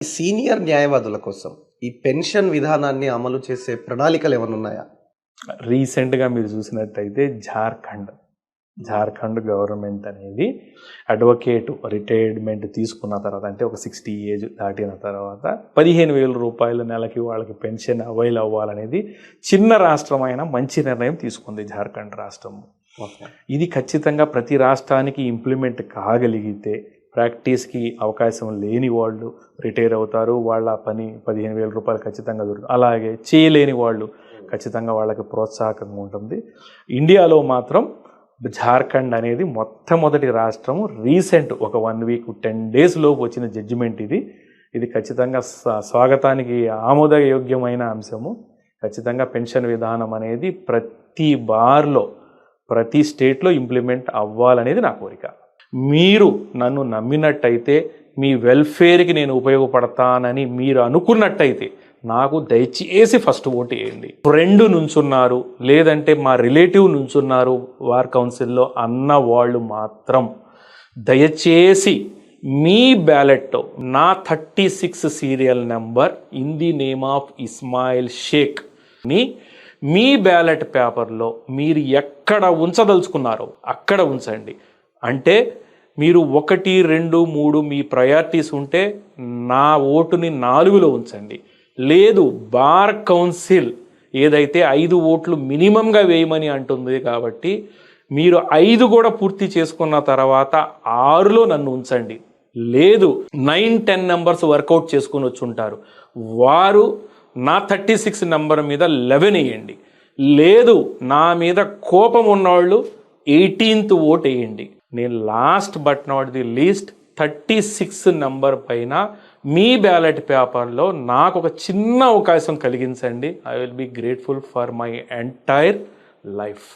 Senior న్యాయవాదుల కోసం ఈ పెన్షన్ విధానాన్ని అమలు చేసే ప్రణాళికలు ఏమైనా ఉన్నాయా? రీసెంట్గా మీరు చూసినట్టయితే జార్ఖండ్ గవర్నమెంట్ అనేది అడ్వకేట్ రిటైర్మెంట్ తీసుకున్న తర్వాత, అంటే ఒక 60 ఏజ్ దాటిన తర్వాత 15,000 రూపాయల నెలకి వాళ్ళకి పెన్షన్ అవైల్ అవ్వాలనేది చిన్న రాష్ట్రమైన మంచి నిర్ణయం తీసుకుంది జార్ఖండ్ రాష్ట్రం. ఇది ఖచ్చితంగా ప్రతి రాష్ట్రానికి ఇంప్లిమెంట్ కాగలిగితే ప్రాక్టీస్కి అవకాశం లేని వాళ్ళు రిటైర్ అవుతారు, వాళ్ళ పని 15,000 రూపాయలు ఖచ్చితంగా దొరుకుతుంది. అలాగే చేయలేని వాళ్ళు ఖచ్చితంగా వాళ్ళకి ప్రోత్సాహకంగా ఉంటుంది. ఇండియాలో మాత్రం జార్ఖండ్ అనేది మొట్టమొదటి రాష్ట్రము. రీసెంట్ ఒక 1 వీక్ 10 days లోపు వచ్చిన జడ్జిమెంట్ ఇది ఖచ్చితంగా స్వాగతానికి ఆమోదయోగ్యమైన అంశము. ఖచ్చితంగా పెన్షన్ విధానం అనేది ప్రతి స్టేట్లో ఇంప్లిమెంట్ అవ్వాలనేది నా కోరిక. మీరు నన్ను నమ్మినట్టయితే, మీ వెల్ఫేర్కి నేను ఉపయోగపడతానని మీరు అనుకున్నట్టయితే నాకు దయచేసి ఫస్ట్ ఓటు వేయండి. ఫ్రెండ్ నుంచున్నారు, లేదంటే మా రిలేటివ్ నుంచున్నారు వార్ కౌన్సిల్లో అన్న వాళ్ళు మాత్రం దయచేసి మీ బ్యాలెట్తో నా 36 serial number in the name of Ismail షేక్ని మీ బ్యాలెట్ పేపర్లో మీరు ఎక్కడ ఉంచదలుచుకున్నారో అక్కడ ఉంచండి. అంటే మీరు 1, 2, 3 మీ ప్రయారిటీస్ ఉంటే నా ఓటుని 4లో ఉంచండి. లేదు, బార్ కౌన్సిల్ ఏదైతే 5 ఓట్లు మినిమంగా వేయమని అంటుంది కాబట్టి మీరు 5 కూడా పూర్తి చేసుకున్న తర్వాత 6లో నన్ను ఉంచండి. లేదు, 9-10 నెంబర్స్ వర్కౌట్ చేసుకుని వచ్చి ఉంటారు, వారు నా 36 నెంబర్ మీద 11 వేయండి. లేదు, నా మీద కోపం ఉన్నవాళ్ళు 18th ఓట్ వేయండి. నేను last but not the least 36 number పైన మీ బ్యాలెట్ పేపర్లో నాకు ఒక చిన్న అవకాశం కలిగించండి. I will be grateful for my entire life.